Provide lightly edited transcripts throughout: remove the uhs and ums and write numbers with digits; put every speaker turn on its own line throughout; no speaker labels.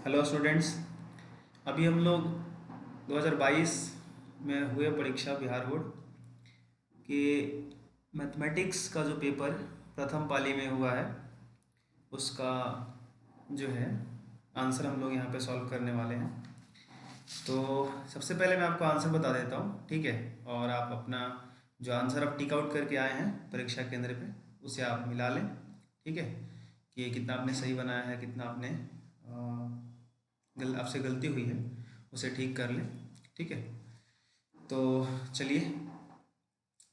Hello students. अभी हम लोग 2022 में हुए परीक्षा बिहार बोर्ड के मैथमेटिक्स का जो पेपर प्रथम पाली में हुआ है उसका जो है आंसर हम लोग यहाँ पे सॉल्व करने वाले हैं। तो सबसे पहले मैं आपको आंसर बता देता हूँ, ठीक है। और आप अपना जो आंसर आप टिक आउट करके आए हैं परीक्षा केंद्र पे उसे आप मिला लें, ठीक है, कि कितना आपने सही बनाया है, कितना आपने आपसे गलती हुई है उसे ठीक कर लें, ठीक है। तो चलिए,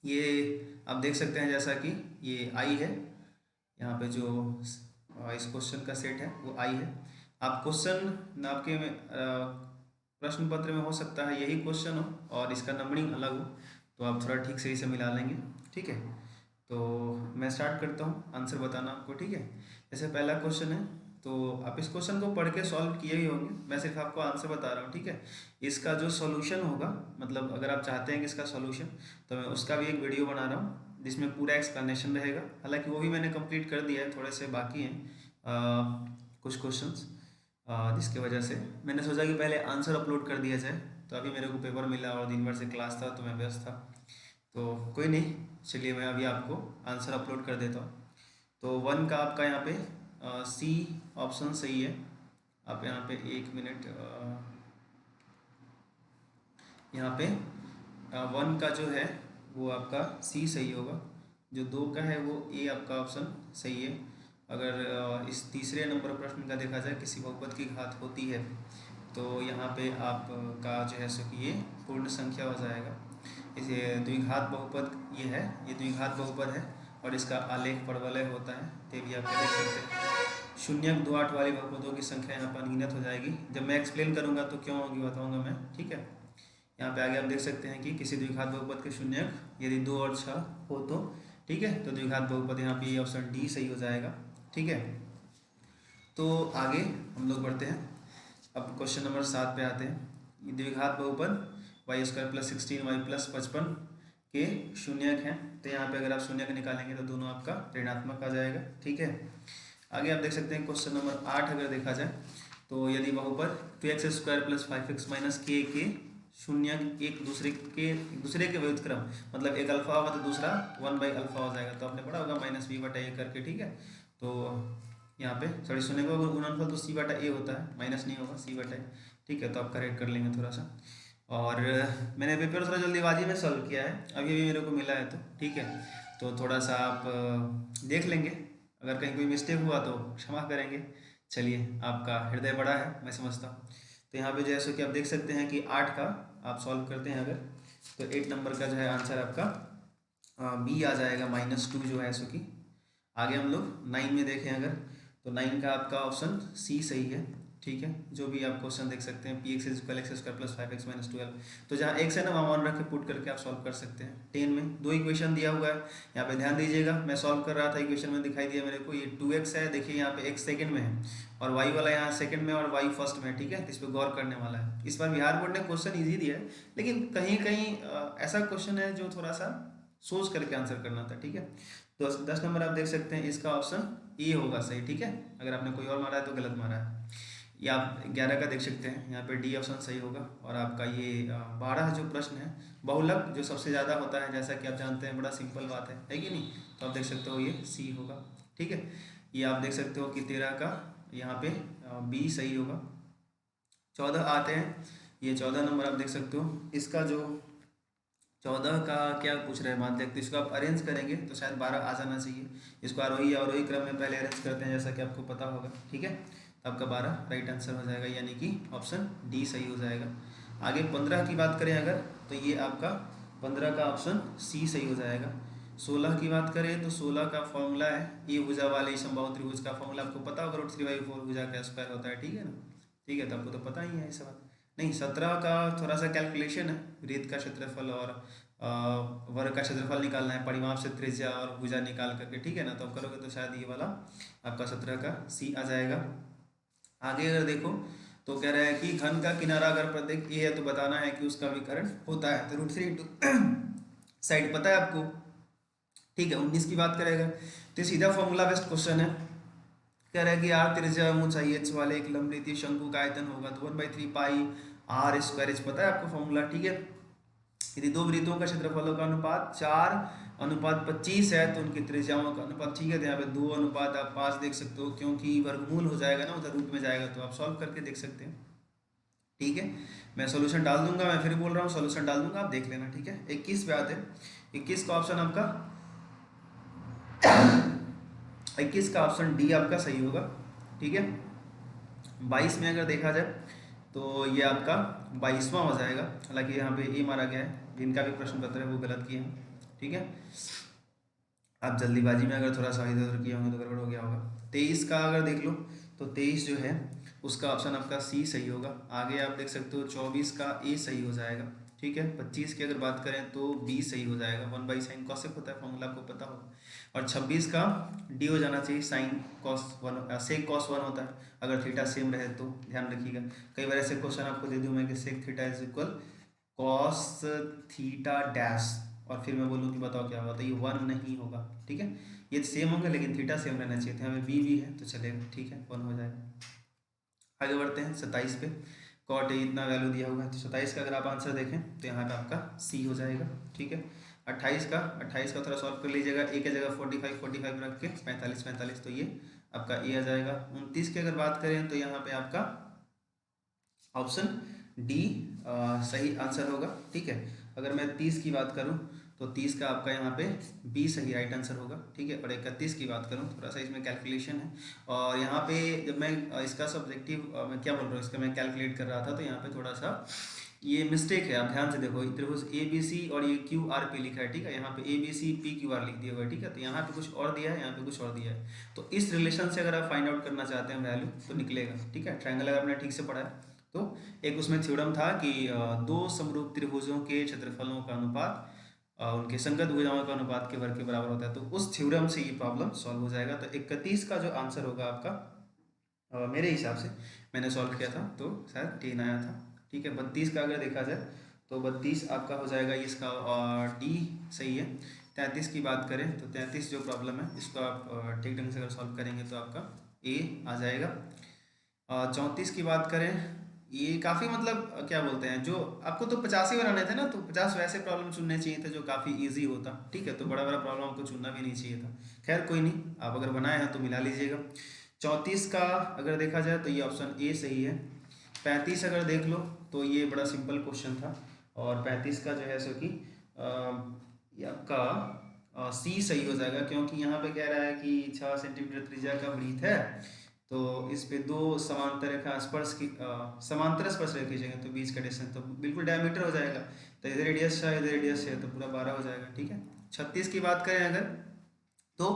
ये आप देख सकते हैं जैसा कि ये आई है, यहाँ पे जो इस क्वेश्चन का सेट है वो आई है। आप क्वेश्चन आपके में प्रश्न पत्र में हो सकता है यही क्वेश्चन हो और इसका नंबरिंग अलग हो, तो आप थोड़ा ठीक से इसे मिला लेंगे, ठीक है। तो मैं स्टार्ट करता हूँ आंसर बताना आपको, ठीक है। जैसे पहला क्वेश्चन है, तो आप इस क्वेश्चन को पढ़ के सॉल्व किए ही होंगे, मैं सिर्फ आपको आंसर बता रहा हूँ, ठीक है। इसका जो सॉल्यूशन होगा, मतलब अगर आप चाहते हैं कि इसका सॉल्यूशन, तो मैं उसका भी एक वीडियो बना रहा हूँ जिसमें पूरा एक्सप्लेनेशन रहेगा। हालांकि वो भी मैंने कंप्लीट कर दिया है, थोड़े से बाकी हैं कुछ क्वेश्चंस, जिसकी वजह से मैंने सोचा कि पहले आंसर अपलोड कर दिया जाए। तो अभी मेरे को पेपर मिला और दिन भर से क्लास था तो मैं व्यस्त था, तो कोई नहीं, चलिए मैं अभी आपको आंसर अपलोड कर देता हूँ। तो वन का आपका यहाँ पे सी ऑप्शन सही है। आप यहाँ पे एक मिनट, यहाँ पे वन का जो है वो आपका सी सही होगा, जो दो का है वो ए आपका ऑप्शन सही है। अगर इस तीसरे नंबर प्रश्न का देखा जाए किसी बहुपद की घात होती है, तो यहाँ पे आपका जो है सो कि ये पूर्ण संख्या हो जाएगा। इसे द्विघात बहुपद ये है, ये द्विघात बहुपद है और इसका आलेख परवलय होता है, तो भी आप देख सकते हैं। शून्य दो आठ वाली बहुपदों की संख्या यहाँ पर अनगिनत हो जाएगी। जब मैं एक्सप्लेन करूँगा तो क्यों होगी बताऊँगा मैं, ठीक है। यहाँ पे आगे आप देख सकते हैं कि किसी द्विघात बहुपद के शून्यक यदि 2 और 6 हो तो, ठीक है, तो द्विघात बहुपद यहाँ पे ऑप्शन डी सही हो जाएगा, ठीक है। तो आगे हम लोग बढ़ते हैं, अब क्वेश्चन नंबर 7 पे आते हैं। द्विघात बहुपद Y square plus 16 Y plus 55 के शून्यक हैं, तो यहाँ पे अगर आप शून्यक निकालेंगे तो दोनों आपका ऋणात्मक आ जाएगा, ठीक है। आगे आप देख सकते हैं क्वेश्चन नंबर 8 अगर देखा जाए, तो यदि बहुपद 2x square plus 5x minus के शून्य एक दूसरे के व्युत्क्रम, मतलब एक अल्फा होगा तो दूसरा 1/अल्फा हो जाएगा, तो आपने पढ़ा होगा माइनस बी बटा ए करके, ठीक है। तो यहाँ पे सॉरी शून्य का गुणनफल तो सी बटा ए होता है, माइनस नहीं होगा, सी बटा ए, ठीक है। तो आप करेक्ट कर लेंगे थोड़ा सा। और मैंने पेपर थोड़ा जल्दीबाजी में सॉल्व किया है, अभी अभी मेरे को मिला है, तो ठीक है। तो थोड़ा सा आप देख लेंगे, अगर कहीं कोई मिस्टेक हुआ तो क्षमा करेंगे। चलिए, आपका हृदय बड़ा है मैं समझता हूँ। तो यहाँ पे जैसे कि आप देख सकते हैं कि 8 का आप सॉल्व करते हैं अगर, तो 8 नंबर का जो है आंसर आपका बी आ जाएगा, -2 जो है सो कि। आगे हम लोग 9 में देखें अगर, तो 9 का आपका ऑप्शन सी सही है, ठीक है। जो भी आप क्वेश्चन देख सकते हैं, P x equal x square plus 5x minus 12, तो जहाँ एक्स है ना वहाँ 1 रख के पुट करके आप सॉल्व कर सकते हैं। 10 में दो इक्वेशन दिया हुआ है, यहाँ पे ध्यान दीजिएगा, मैं सॉल्व कर रहा था इक्वेशन में दिखाई दिया मेरे को ये 2x है, देखिए यहाँ पे x सेकंड में है और y वाला यहाँ सेकंड में और y फर्स्ट में है, ठीक है। इस पर गौर करने वाला है। इस बार बिहार बोर्ड ने क्वेश्चन ईजी दिया है, लेकिन कहीं कहीं ऐसा क्वेश्चन है जो थोड़ा सा सोच करके आंसर करना था, ठीक है। तो 10 नंबर आप देख सकते हैं, इसका ऑप्शन ए होगा सही, ठीक है। अगर आपने कोई और मारा है तो गलत मारा है। या आप 11 का देख सकते हैं, यहाँ पे डी ऑप्शन सही होगा। और आपका ये 12 जो प्रश्न है, बहुलक जो सबसे ज़्यादा होता है, जैसा कि आप जानते हैं, बड़ा सिंपल बात है कि नहीं। तो आप देख सकते हो ये सी होगा, ठीक है। ये आप देख सकते हो कि 13 का यहाँ पे बी सही होगा। 14 आते हैं, ये 14 नंबर आप देख सकते हो, इसका जो 14 का क्या पूछ रहे हैं मान देखते, इसको आप अरेंज करेंगे तो शायद 12 आ जाना चाहिए। इसको आरोही या अवरोही क्रम में पहले अरेंज करते हैं, जैसा कि आपको पता होगा, ठीक है। तो आपका 12 राइट आंसर हो जाएगा, यानी कि ऑप्शन डी सही हो जाएगा। आगे 15 की बात करें अगर, तो ये आपका 15 का ऑप्शन सी सही हो जाएगा। 16 की बात करें तो 16 का फॉर्मूला है ए भुजा वाले समबाहु त्रिभुज का फॉर्मूला आपको पता होगा, √3/4 भुजा का स्क्वायर होता है, ठीक है ना। ठीक है, तो आपको तो पता ही है ऐसा बात नहीं। 17 का थोड़ा सा कैलकुलेशन है, वृत्त का क्षेत्रफल और वर्ग का क्षेत्रफल निकालना है, परिमाप से त्रिज्या और भुजा निकाल करके, ठीक है ना। तो आप करोगे तो शायद ये वाला आपका 17 का सी आ जाएगा। आगे अगर देखो तो कह रहा है कि घन का किनारा अगर प्रत्येक ए है तो बताना है कि उसका विकर्ण होता है, तो √3 इंटू साइड पता है आपको, ठीक है। 19 की बात करेगा तो सीधा फॉर्मूला बेस्ड क्वेश्चन है, कह रहा है कि आर त्रिज्या एवं ऊंचाई h वाले एक लंबवृत्तीय शंकु का आयतन होगा तो 1/3 पाई आर स्क्वायर एच, पता है आपको फॉर्मूला, ठीक है। यदि दो वृत्तों का क्षेत्रफलों का अनुपात 4:25 है तो उनकी त्रिज्याओं का अनुपात, ठीक है। तो यहाँ पे 2:5 देख सकते हो, क्योंकि वर्गमूल हो जाएगा ना, उधर रूट में जाएगा, तो आप सॉल्व करके देख सकते हैं, ठीक है। मैं सॉल्यूशन डाल दूंगा, मैं फिर बोल रहा हूँ सॉल्यूशन डाल दूंगा, आप देख लेना, ठीक है। 21 पे आते हैं। 21 का ऑप्शन आपका 21 का ऑप्शन डी आपका सही होगा, ठीक है। 22 में अगर देखा जाए तो ये आपका 22वां हो जाएगा, हालांकि यहाँ पे ए मारा गया है, जिनका भी प्रश्न पत्र है वो गलत किए हैं, ठीक है। आप जल्दीबाजी में अगर थोड़ा सा इधर उधर किए होंगे तो गड़बड़ हो गया होगा। 23 का अगर देख लो तो 23 जो है उसका ऑप्शन आपका सी सही होगा। आगे आप देख सकते हो 24 का ए सही हो जाएगा, ठीक है। 25 की अगर बात करें तो बी सही हो जाएगा, 1/sin कॉसेक होता है, फॉर्मूला आपको पता होगा। और 26 का डी हो जाना चाहिए, साइन कॉस 1 सेक कॉस 1 होता है अगर थीटा सेम रहे तो, ध्यान रखिएगा। कई बार ऐसे क्वेश्चन आपको दे दूँ मैं कि sec theta is equal cos theta dash, और फिर मैं बोलूँ कि बताओ क्या होगा, तो ये 1 नहीं होगा, ठीक है। ये सेम होंगे लेकिन थीटा सेम रहना चाहिए था, हमें बी भी है तो चलेगा, ठीक है, 1 हो जाएगा। आगे बढ़ते हैं 27 पे। कॉट ए इतना वैल्यू दिया हुआ है तो 27 का अगर आप आंसर देखें तो यहाँ पे आपका सी हो जाएगा, ठीक है। 28 का थोड़ा सॉल्व कर लीजिएगा, ए की जगह 45 रख के 45 तो ये आपका ए आ जाएगा। 29 की अगर बात करें तो यहाँ पे आपका ऑप्शन डी सही आंसर होगा, ठीक है। अगर मैं 30 की बात करूं तो 30 का आपका यहाँ पे बी सही राइट आंसर होगा, ठीक है। और 31 की बात करूं, थोड़ा सा इसमें कैलकुलेशन है, और यहाँ पे जब मैं इसका सब्जेक्टिव मैं क्या बोल रहा हूँ, इसका मैं कैलकुलेट कर रहा था तो यहाँ पे थोड़ा सा ये मिस्टेक है, आप ध्यान से देखो। त्रिभुज ए बी सी और ये क्यू आर पे लिखा है, ठीक है। यहाँ पे A B C P Q R लिख दिया हुआ है, ठीक है। तो यहाँ पे कुछ और दिया है, यहाँ पे कुछ और दिया है, तो इस रिलेशन से अगर आप फाइंड आउट करना चाहते हैं वैल्यू तो निकलेगा, ठीक है। ट्रायंगल अगर आपने ठीक से पढ़ा है तो एक उसमें थ्योरम था कि दो समरूप त्रिभुजों के क्षेत्रफलों का अनुपात उनके संगत भुजाओं का अनुपात के वर्ग के बराबर होता है, तो उस थ्योरम से ये प्रॉब्लम सॉल्व हो जाएगा। तो 31 का जो आंसर होगा आपका मेरे हिसाब से, मैंने सॉल्व किया था तो शायद 10 आया था, ठीक है। 32 का अगर देखा जाए तो 32 आपका हो जाएगा इसका डी सही है। 33 की बात करें तो 33 जो प्रॉब्लम है इसको आप ठीक ढंग से अगर सॉल्व करेंगे तो आपका ए आ जाएगा। 34 की बात करें, ये काफ़ी मतलब क्या बोलते हैं, जो आपको तो 50 ही बनाने थे ना, तो 50 वैसे प्रॉब्लम चुनने चाहिए थे जो काफ़ी इजी होता, ठीक है। तो बड़ा बड़ा प्रॉब्लम आपको चुनना भी नहीं चाहिए था, खैर कोई नहीं, आप अगर बनाए हैं तो मिला लीजिएगा। 34 का अगर देखा जाए तो ये ऑप्शन ए सही है। 35 अगर देख लो तो ये बड़ा सिंपल क्वेश्चन था, और 35 का जो है सो कि ये आपका सी सही हो जाएगा, क्योंकि यहाँ पे कह रहा है कि 6 सेंटीमीटर त्रिज्या का वृत्त है, तो इस पे दो समांतर रेखा स्पर्श की समांतर स्पर्श रेखा खींचेंगे तो बीच का डिस्टेंस तो बिल्कुल डायमीटर हो जाएगा, तो इधर रेडियस है इधर रेडियस है तो पूरा 12 हो जाएगा, ठीक है। 36 की बात करें अगर तो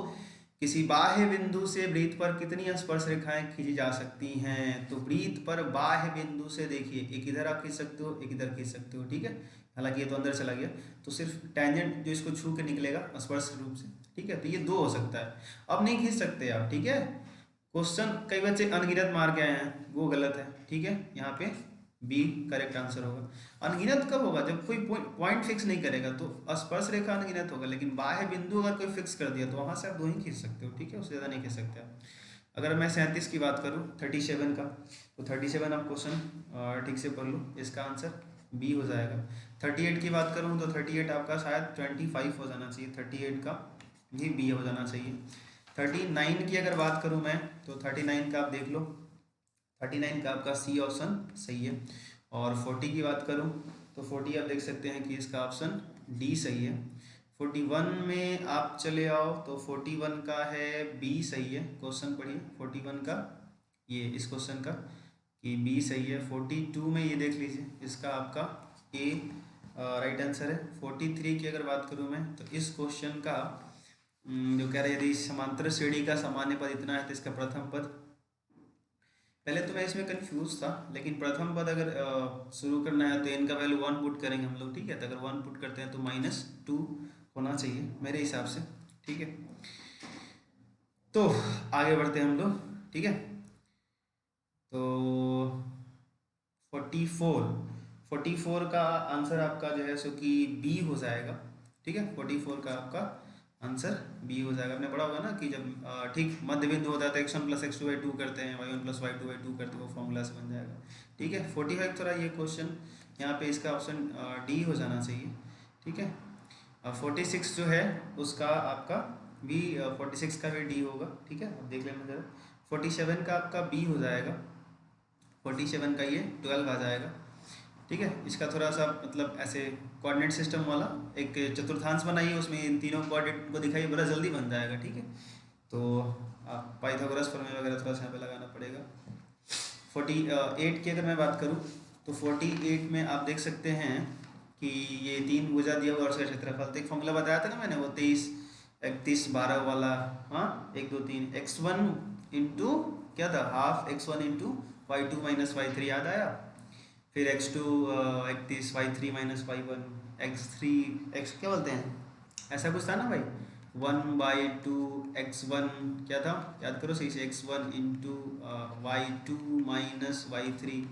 किसी बाह्य बिंदु से वृत्त पर कितनी स्पर्श रेखाएं खींची जा सकती हैं, तो वृत्त पर बाह्य बिंदु से देखिए, एक इधर आप खींच सकते हो एक इधर खींच सकते हो, ठीक है। हालांकि ये तो अंदर चला गया, तो सिर्फ टेंजेंट जो इसको छू के निकलेगा स्पर्श रूप से, ठीक है। तो ये दो हो सकता है, अब नहीं खींच सकते आप, ठीक है। क्वेश्चन कई बच्चे अनगिनत मार के आए हैं, वो गलत है, ठीक है। यहाँ पे बी करेक्ट आंसर होगा। अनगिनत कब होगा, जब कोई पॉइंट फिक्स नहीं करेगा तो स्पर्श रेखा अनगिनत होगा, लेकिन बाह्य बिंदु अगर कोई फिक्स कर दिया तो वहां से आप दो ही खींच सकते हो, ठीक है, उससे ज़्यादा नहीं खींच सकते आप। अगर मैं 37 की बात करूँ 37 का, तो 37 आप क्वेश्चन ठीक से पढ़ लो, इसका आंसर बी हो जाएगा। 38 की बात करूँ तो 38 आपका शायद 25 हो जाना चाहिए, 38 का भी बी हो जाना चाहिए। 39 की अगर बात करूँ मैं तो 39 का आप देख लो, 39 का आपका सी ऑप्शन सही है। और 40 की बात करूँ तो 40 आप देख सकते हैं कि इसका ऑप्शन डी सही है। 41 में आप चले आओ तो 41 का है बी सही है, क्वेश्चन पढ़िए 41 का, ये इस क्वेश्चन का कि बी सही है। 42 में ये देख लीजिए, इसका आपका ए राइट आंसर है। 43 की अगर बात करूँ मैं तो इस क्वेश्चन का जो कह रहे यदि समांतर श्रेणी का सामान्य पद इतना है तो इसका प्रथम पद, पहले तो मैं इसमें कंफ्यूज था, लेकिन प्रथम पद अगर शुरू करना है तो इनका वैल्यू 1 पुट करेंगे हम लोग, ठीक है। तो अगर 1 पुट करते हैं तो -2 होना चाहिए मेरे हिसाब से, ठीक है। तो आगे बढ़ते हैं हम लोग, ठीक है। तो 44 का आंसर आपका जो है सो कि बी हो जाएगा, ठीक है। 44 का आपका आंसर बी हो जाएगा। आपने पढ़ा होगा ना कि जब ठीक मध्य बिंदु होता है तो x1 + x2/2 करते हैं, y1 + y2/2 करते हैं, वो फॉर्मूला से बन जाएगा। ठीक है, 45 थोड़ा ये क्वेश्चन यहाँ पे इसका ऑप्शन डी हो जाना चाहिए। ठीक है, 46 जो है उसका आपका बी, 46 का भी डी होगा। ठीक है, अब देख लेना जरा। 47 का आपका बी हो जाएगा, 47 का ये 12 आ जाएगा। ठीक है, इसका थोड़ा सा मतलब ऐसे कोऑर्डिनेट सिस्टम वाला एक चतुर्थांश बनाइए, उसमें इन तीनों कोऑर्डिनेट को दिखाइए, बड़ा जल्दी बन जाएगा। ठीक है, तो आप पाइथागोरस प्रमेय वगैरह थोड़ा सा यहाँ पे लगाना पड़ेगा। 48 की अगर मैं बात करूँ तो 48 में आप देख सकते हैं कि ये 3 भुजा दिया हुआ और उसका क्षेत्रफल, तो एक फॉर्मूला बताया था ना मैंने, वो 23 31 12 वाला। हाँ, 1 2 3 x1 इंटू क्या था, half x1 into y2 - y3 याद आया। फिर x2 31 y3 - y1 x3 x क्या बोलते हैं, ऐसा कुछ था ना भाई, 1/2 x1 क्या था याद करो सही से, x1 इंटू y2 - y3।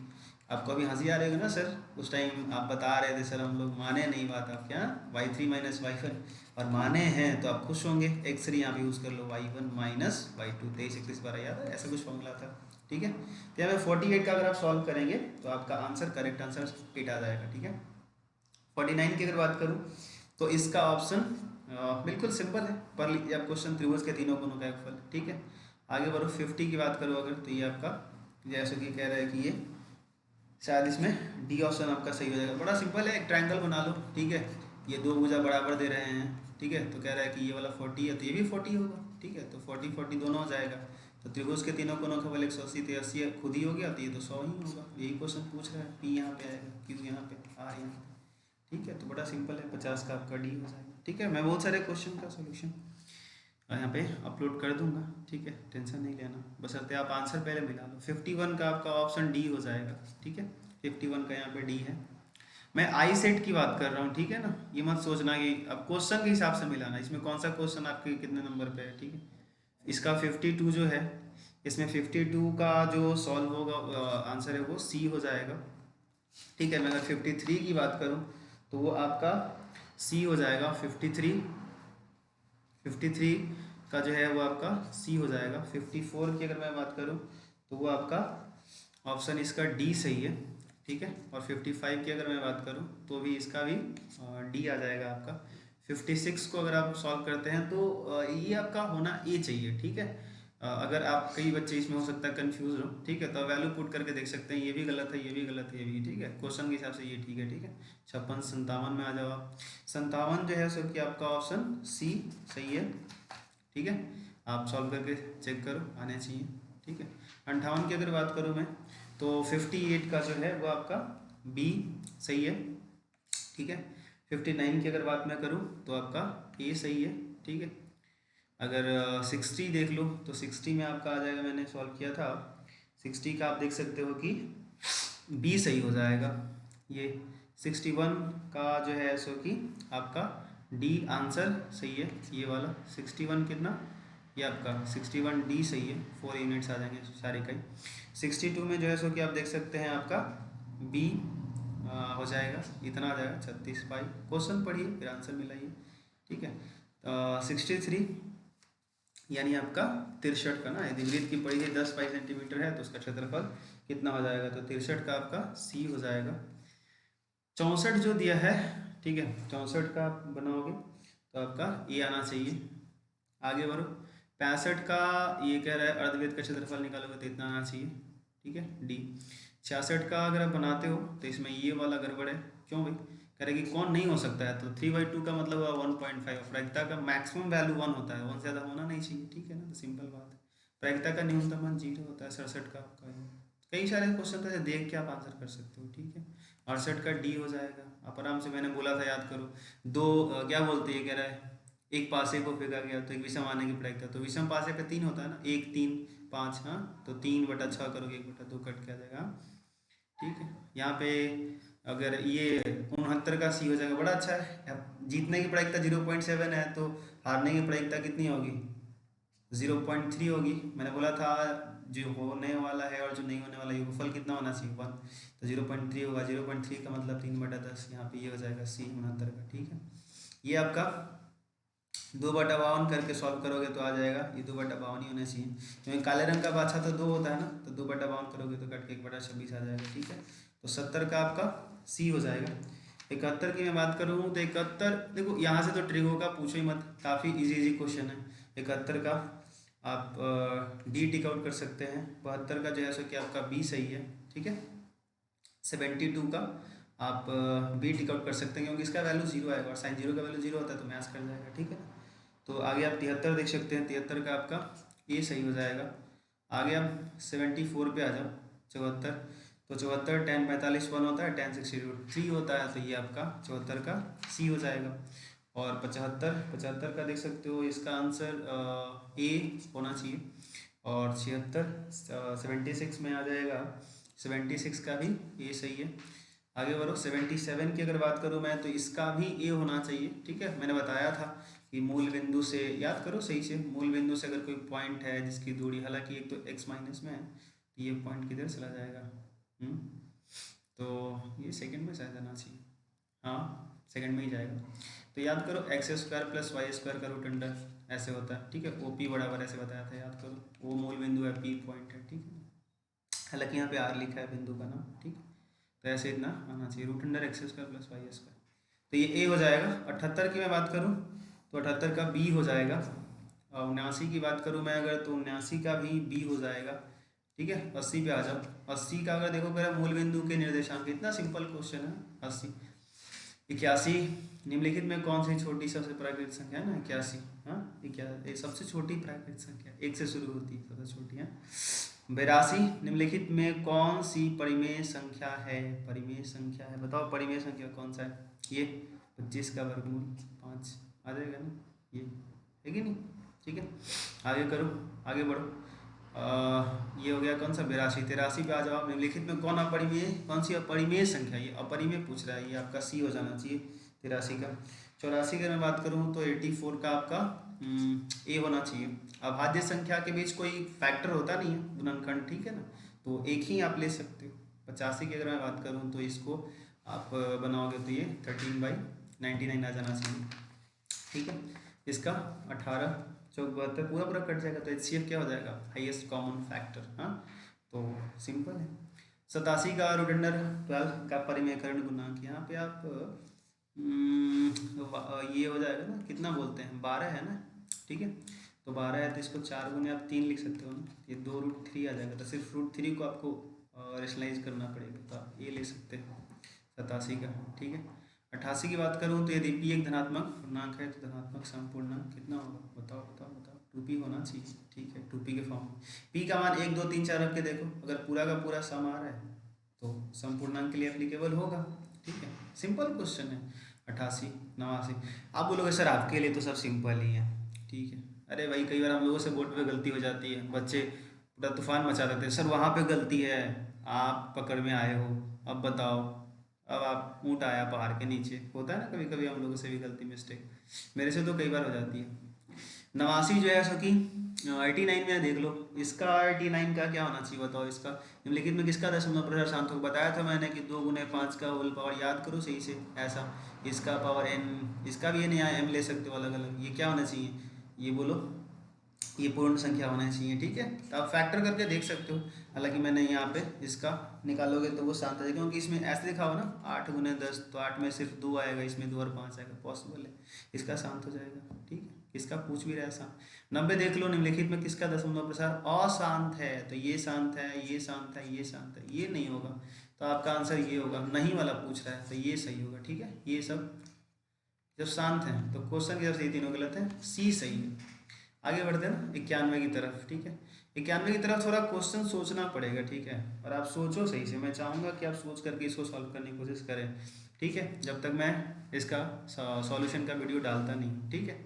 आपको अभी हंसी आ रही होगी ना सर, उस टाइम आप बता रहे थे सर हम लोग माने नहीं बात आपके यहाँ, y3 - y1, और माने हैं तो आप खुश होंगे। x3 यहाँ पे यूज़ कर लो, y1 - y2, 23 31 12 याद है, ऐसा कुछ फॉर्मूला था। ठीक है, तो यहाँ पे 48 का अगर आप सॉल्व करेंगे तो आपका आंसर, करेक्ट आंसर 8 आ जाएगा। ठीक है, 49 की अगर बात करूँ तो इसका ऑप्शन बिल्कुल सिंपल है, पर लीजिए आप क्वेश्चन, त्रिभुज के तीनों कोणों का योगफल। ठीक है, आगे बढ़ो। 50 की बात करो अगर, तो ये आपका जैसे कि कह रहा है कि ये शायद इसमें डी ऑप्शन आपका सही हो जाएगा। बड़ा सिंपल है, एक ट्रायंगल बना लो। ठीक है, ये दो भुजा बराबर दे रहे हैं। ठीक है, तो कह रहा है कि ये वाला 40 है तो ये भी 40 होगा। ठीक है, तो 40 40 दोनों हो जाएगा। तो त्रिभुज के तीनों कोणों का बल 180, तो 80 खुद ही हो गया, तो ये तो 100 ही होगा। यही क्वेश्चन पूछ रहा है, पी यहाँ पे आएगा, क्यू यहाँ पे, आर यहाँ पे। ठीक है, तो बड़ा सिंपल है, 50 का आपका डी हो जाएगा। ठीक है, मैं बहुत सारे क्वेश्चन का सोल्यूशन यहाँ पे अपलोड कर दूंगा। ठीक है, टेंशन नहीं लेना, बशर्ते आप आंसर पहले मिला लो। 51 का आपका ऑप्शन डी हो जाएगा। ठीक है, 51 का यहाँ पे डी है। मैं आई सेट की बात कर रहा हूँ। ठीक है ना, ये मत सोचना कि अब क्वेश्चन के हिसाब से मिलाना, इसमें कौन सा क्वेश्चन आपके कितने नंबर पे है। ठीक है, इसका 52 जो है, इसमें 52 का जो सॉल्व होगा आंसर है वो सी हो जाएगा। ठीक है, मैं अगर 53 की बात करूँ तो वो आपका सी हो जाएगा। 53 का जो है वो आपका सी हो जाएगा। 54 की अगर मैं बात करूँ तो वो आपका ऑप्शन इसका डी सही है। ठीक है, और 55 की अगर मैं बात करूँ तो भी इसका भी डी आ जाएगा आपका। 56 को अगर आप सॉल्व करते हैं तो ये आपका होना ए चाहिए। ठीक है, अगर आप, कई बच्चे इसमें हो सकता है कंफ्यूज हो। ठीक है, तो वैल्यू पुट करके देख सकते हैं, ये भी गलत है, ये भी गलत है, ये भी। ठीक है, क्वेश्चन के हिसाब से ये ठीक है। ठीक है, 56 57 में आ जाओ आप। 57 जो है सो कि आपका ऑप्शन सी सही है। ठीक है, आप सॉल्व करके चेक करो, आने चाहिए। ठीक है, 58 की अगर बात करूँ मैं तो 58 का जो है वो आपका बी सही है। ठीक है, 59 की अगर बात मैं करूँ तो आपका ए सही है। ठीक है, अगर 60 देख लो तो 60 में आपका आ जाएगा, मैंने सॉल्व किया था 60 का, आप देख सकते हो कि बी सही हो जाएगा। ये 61 का जो है सो कि आपका डी आंसर सही है, ये वाला 61 कितना, ये आपका 61 डी सही है। 4 यूनिट्स आ जाएंगे सारे का ही। 62 में जो है सो कि आप देख सकते हैं आपका बी हो जाएगा, इतना आ जाएगा 36 पाई। क्वेश्चन पढ़िए फिर आंसर मिलाइए। ठीक है, 63 यानी आपका 63 का ना, यदि वृत्त की परिधि 10 पाई सेंटीमीटर है तो उसका क्षेत्रफल कितना हो जाएगा, तो 63 का आपका सी हो जाएगा। 64 जो दिया है, ठीक है, 64 का आप बनाओगे तो आपका ए आना चाहिए। आगे बढ़ो। 65 का ये कह रहा है अर्धवृत्त का क्षेत्रफल निकालोगे तो इतना आना चाहिए। ठीक है, डी। 66 का अगर आप बनाते हो तो इसमें ये वाला गड़बड़ है। क्यों भाई, कह रहे कि कौन नहीं हो सकता है, तो 3/2 का मतलब 1.5। प्रायिकता का मैक्सिमम वैल्यू 1 होता है, 1 से ज़्यादा होना नहीं चाहिए। ठीक है ना, तो सिंपल बात है। प्रायिकता का न्यूनतम मान 0 होता है। 67 का आपका कई सारे क्वेश्चन तो देख के आप आंसर कर सकते हो। ठीक है, 68 का डी हो जाएगा। आप आराम से, मैंने बोला था याद करो, दो क्या बोलते हैं, कह रहा है एक पासे को फेंका गया तो एक विषम आने की प्रायिकता, तो विषम पासे पे 3 होता है ना, 1 3 5। हाँ, तो 3/6 करोगे 1/2 कट के आ जाएगा। ठीक है, यहाँ पे अगर ये 69 का सी हो जाएगा, बड़ा अच्छा है। अब जीतने की प्रायिकता 0.7 है तो हारने की प्रायिकता कितनी होगी, 0.3 होगी। मैंने बोला था जो होने वाला है और जो नहीं होने वाला योगफल कितना होना चाहिए, 1, तो 0.3 होगा। 0.3 का मतलब 3/10, यहाँ पे ये हो जाएगा सी 69 का। ठीक है, ये आपका 2/52 करके सॉल्व करोगे तो आ जाएगा, ये 2/52 ही होना चाहिए, क्योंकि काले रंग का बाछा तो 2 होता है ना, तो 2/52 करोगे तो कट के 1/26 आ जाएगा। ठीक है, तो 70 का आपका सी हो जाएगा। 71 की मैं बात करूँ तो 71, देखो यहाँ से तो ट्रिगो का पूछो ही मत, काफ़ी इजी क्वेश्चन है। 71 का आप डी टिक आउट कर सकते हैं। 72 का जो है सो कि आपका बी सही है। ठीक है, 72 का आप बी टिक आउट कर सकते हैं, क्योंकि इसका वैल्यू 0 आएगा और साइन 0 का वैल्यू 0 होता है तो मैच कर जाएगा। ठीक है, तो आगे आप 73 देख सकते हैं, 73 का आपका ए सही हो जाएगा। आगे आप 74 पे आ जाओ, 74, तो 74 10 45 1 होता है, 10 60 होता है, तो ये आपका 74 का सी हो जाएगा। और 75 का देख सकते हो, इसका आंसर ए होना चाहिए। और 76 76 में आ जाएगा, 76 का भी ए सही है। आगे बढ़ो, 77 की अगर बात करूँ मैं तो इसका भी ए होना चाहिए। ठीक है, मैंने बताया था कि मूल बिंदु से याद करो सही से, मूल बिंदु से अगर कोई पॉइंट है जिसकी दूरी, हालांकि एक तो x माइनस में है, तो ये पॉइंट किधर चला जाएगा, तो ये सेकंड में शायद आना चाहिए, हाँ सेकंड में ही जाएगा। तो याद करो x² + y² का रूट अंडर ऐसे होता है। ठीक है, OP बराबर ऐसे बताया था, याद करो, वो मूल बिंदु है, P पॉइंट है। ठीक है, हालांकि यहाँ पे R लिखा है बिंदु का नाम। ठीक है, तो ऐसे इतना आना चाहिए, रूट अंडर x² + y², तो ये ए हो जाएगा। 78 की मैं बात करूँ तो 78 का बी हो जाएगा। और 79 की बात करूँ मैं अगर, तो 79 का भी बी हो जाएगा। ठीक है, 80 पे आ जाओ, 80 का अगर देखो मेरा मूल बिंदु के निर्देशांक, इतना सिंपल क्वेश्चन है। 80, 81, निम्नलिखित में कौन सी छोटी सबसे प्राकृतिक संख्या है ना, 81, हाँ 81 सबसे छोटी प्राकृतिक संख्या, एक से शुरू होती है, सबसे छोटी है। 82, निम्नलिखित में कौन सी परिमेय संख्या है, परिमेय संख्या है, बताओ परिमेय संख्या कौन सा है, ये 25 का वर्गमूल 5 आ जाएगा ना, ये है कि नहीं। ठीक है, आगे करो, आगे बढ़ो। ये हो गया कौन सा, 82। 83 पे आ जाओ, निम्नलिखित में कौन सी अपरिमेय संख्या, ये अपरिमेय पूछ रहा है, ये आपका सी हो जाना चाहिए 83 का। 84 की मैं बात करूँ तो 84 का आपका ए होना चाहिए। अभाज्य संख्या के बीच कोई फैक्टर होता नहीं है, गुणनखंड, ठीक है ना, तो एक ही आप ले सकते हो। 85 की अगर मैं बात करूँ तो इसको आप बनाओगे तो ये 13/99 आ जाना चाहिए। ठीक है, इसका 18 चौक 72 पूरा पूरा कट जाएगा, तो HCF क्या हो जाएगा, हाईएस्ट कॉमन फैक्टर। हाँ, तो सिंपल है। 87 का रूट अंडर 12 का परिमेयकरण गुणांक, यहाँ पे आप ये हो जाएगा ना, कितना बोलते हैं, 12 है ना। ठीक है, तो 12 है तो इसको 4 गुने आप 3 लिख सकते हो ना, ये 2√3 आ जाएगा, तो सिर्फ √3 को आपको रेशनलाइज करना पड़ेगा, तो आप ये ले सकते हैं 87 का। ठीक है, 88 की बात करूँ तो यदि P एक धनात्मक पूर्णांक है तो धनात्मक समपूर्णांक कितना होगा, बताओ बताओ बताओ, 2P होना चाहिए। ठीक है, 2P के फॉर्म में P का मान 1 2 3 4 रख के देखो, अगर पूरा का पूरा सम आ रहा है तो समपूर्णांक के लिए एप्लीकेबल होगा। ठीक है, सिंपल क्वेश्चन है। 88 89, आप बोलोगे सर आपके लिए तो सब सिंपल ही है। ठीक है, अरे भाई कई बार हम लोगों से बोर्ड पे गलती हो जाती है, बच्चे पूरा तूफान मचा देते हैं, सर वहाँ पे गलती है, आप पकड़ में आए हो, अब बताओ, अब आप ऊँट आया पहाड़ के नीचे, होता है ना कभी कभी हम लोगों से भी गलती, मिस्टेक, मेरे से तो कई बार हो जाती है। 89 जो है सो कि 89 में देख लो, इसका 89 का क्या होना चाहिए बताओ, इसका निम्नलिखित में किसका दशमलव प्रसार शांत होगा, बताया था मैंने कि 2 × 5 का होल पावर, याद करो सही से ऐसा, इसका पावर n, इसका भी n या m ले सकते हो अलग अलग, ये क्या होना चाहिए, ये बोलो, ये पूर्ण संख्या होना चाहिए। ठीक है, तो आप फैक्टर करके देख सकते हो, हालांकि मैंने यहाँ पे इसका निकालोगे तो वो शांत आ जाएगा, क्योंकि इसमें ऐसे लिखा हो ना 8 × 10, तो 8 में सिर्फ 2 आएगा, इसमें 2 और 5 आएगा, पॉसिबल है, इसका शांत हो जाएगा। ठीक है, इसका पूछ भी रहा है शांत। 90 देख लो, निम्नलिखित में किसका दशमलव प्रसार अशांत है, तो ये शांत है, ये शांत है, ये शांत है, ये नहीं होगा, तो आपका आंसर ये होगा, नहीं वाला पूछ रहा है तो ये सही होगा। ठीक है, ये सब जब शांत हैं तो क्वेश्चन की तरफ से ये तीनों गलत है, सी सही है। आगे बढ़ते हैं ना 91 की तरफ। ठीक है, 91 की तरफ थोड़ा क्वेश्चन सोचना पड़ेगा। ठीक है, और आप सोचो सही से, मैं चाहूँगा कि आप सोच करके इसको सॉल्व करने की कोशिश करें। ठीक है, जब तक मैं इसका सॉल्यूशन का वीडियो डालता नहीं। ठीक है,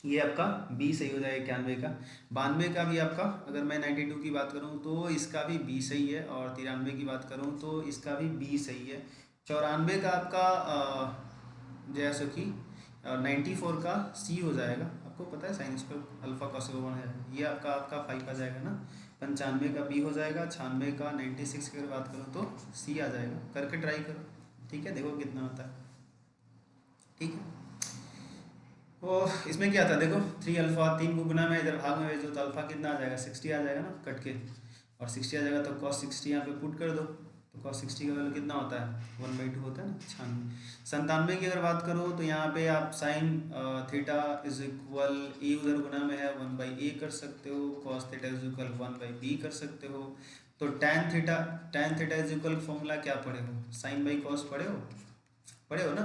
ये आपका बी सही हो जाएगा 91 का। 92 का भी आपका, अगर मैं 92 की बात करूँ तो इसका भी बी सही है, और 93 की बात करूँ तो इसका भी बी सही है। 94 का आपका जैसे कि 94 का सी हो जाएगा, आपको पता है sine square alpha cos over है, ये आपका 5 आ जाएगा ना। 95 का बी हो जाएगा, 96 का, 96 की अगर बात करूँ तो सी आ जाएगा, करके ट्राई करो। ठीक है, देखो कितना होता है। ठीक है, वो इसमें क्या था देखो, 3 अल्फा 3 को गुना में इधर भाग में भेज दो तो अल्फा कितना आ जाएगा, 60 आ जाएगा ना कट के, और 60 आ जाएगा तो cos 60 यहाँ पे पुट कर दो, तो cos 60 का वैल्यू कितना होता है 1/2 होता है ना, 96 की अगर बात करो तो यहाँ पे आप साइन थीटा इज इक्वल ए उधर गुना में है 1/a कर सकते हो, cos theta is equal 1/b कर सकते हो। तो tan theta is equal formula क्या पढ़े हो, साइन बाई कॉस पढ़े हो ना।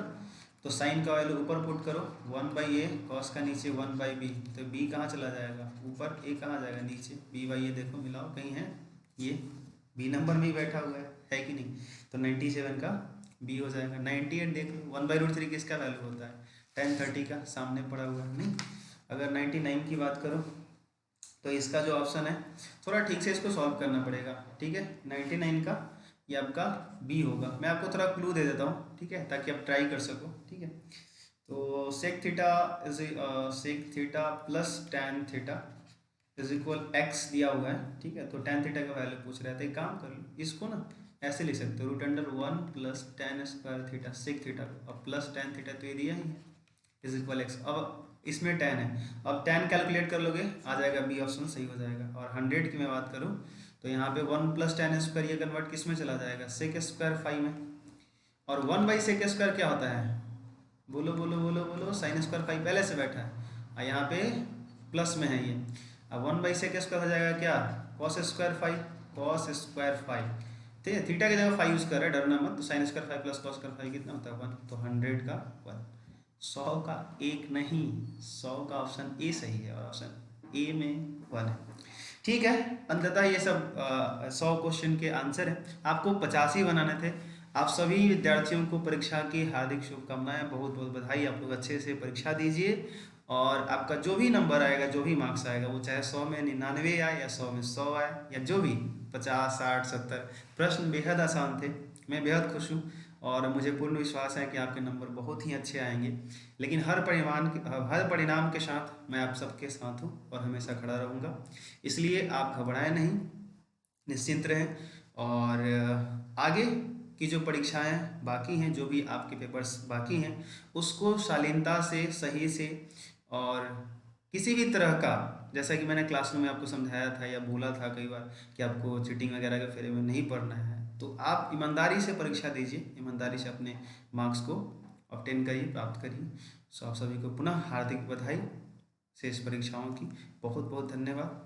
तो साइन का वैल्यू ऊपर पुट करो 1/a, कॉस का नीचे 1/b, तो b कहाँ चला जाएगा ऊपर, a कहाँ जाएगा नीचे, b/a देखो मिलाओ कहीं है, ये b नंबर में ही बैठा हुआ है कि नहीं। तो 97 का b हो जाएगा। 98 देख लो 1/√3 किसका वैल्यू होता है, tan 30 का, सामने पड़ा हुआ है नहीं। अगर 99 की बात करो तो इसका जो ऑप्शन है थोड़ा ठीक से इसको सॉल्व करना पड़ेगा, ठीक है। 99 का ये आपका बी होगा। मैं आपको थोड़ा क्लू दे देता हूँ, ठीक है, ताकि आप ट्राई कर सको, ठीक है। तो sec theta plus tan theta is equal X दिया हुआ है, ठीक है। तो टैन थीटा का वैल्यू पूछ रहा है, तो एक काम कर लो इसको ना ऐसे लिख सकते हो, √1 plus tan square theta sec theta को, अब प्लस टैन थीटा तो ये दिया ही है इज इक्वल एक्स। अब इसमें टैन है, अब टैन कैलकुलेट कर लोगे आ जाएगा, बी ऑप्शन सही हो जाएगा। और 100 की मैं बात करूँ तो यहाँ पे 1 प्लस टैन स्क्वायर ये कन्वर्ट किस में चला जाएगा, सेक स्क्वायर फाई में। और 1/सेक स्क्वायर क्या होता है, बोलो बोलो बोलो बोलो, साइन स्क्वायर फाई पहले से बैठा है और यहाँ पे प्लस में है ये। अब 1/सेक स्क्वायर हो जाएगा क्या, cos square phi, cos square phi, ठीक है। थीटा की जगह फाई यूज़ कर रहे हैं, डरना मत। तो sine square phi plus cos square phi कितना होता है 1, तो 100 का 1, 100 का 1 नहीं, 100 का ऑप्शन ए सही है और ऑप्शन ए में 1 है, ठीक है। अंततः ये सब 100 क्वेश्चन के आंसर हैं, आपको 85 बनाने थे। आप सभी विद्यार्थियों को परीक्षा की हार्दिक शुभकामनाएं, बहुत बहुत बधाई। आप लोग अच्छे से परीक्षा दीजिए और आपका जो भी नंबर आएगा, जो भी मार्क्स आएगा, वो चाहे 100 में 99 आए या 100 में 100 आए या जो भी 50 60 70, प्रश्न बेहद आसान थे। मैं बेहद खुश हूँ और मुझे पूर्ण विश्वास है कि आपके नंबर बहुत ही अच्छे आएंगे। लेकिन हर परिणाम के साथ मैं आप सबके साथ हूँ और हमेशा खड़ा रहूँगा, इसलिए आप घबराएं नहीं, निश्चिंत रहें। और आगे की जो परीक्षाएं बाकी हैं, जो भी आपके पेपर्स बाकी हैं, उसको शालीनता से, सही से, और किसी भी तरह का, जैसा कि मैंने क्लासरूम में आपको समझाया था या बोला था कई बार कि आपको चीटिंग वगैरह के फेरे में नहीं पढ़ना है, तो आप ईमानदारी से परीक्षा दीजिए, ईमानदारी से अपने मार्क्स को ऑब्टेन करिए, प्राप्त करिए। सो आप सभी को पुनः हार्दिक बधाई शेष परीक्षाओं की, बहुत बहुत धन्यवाद।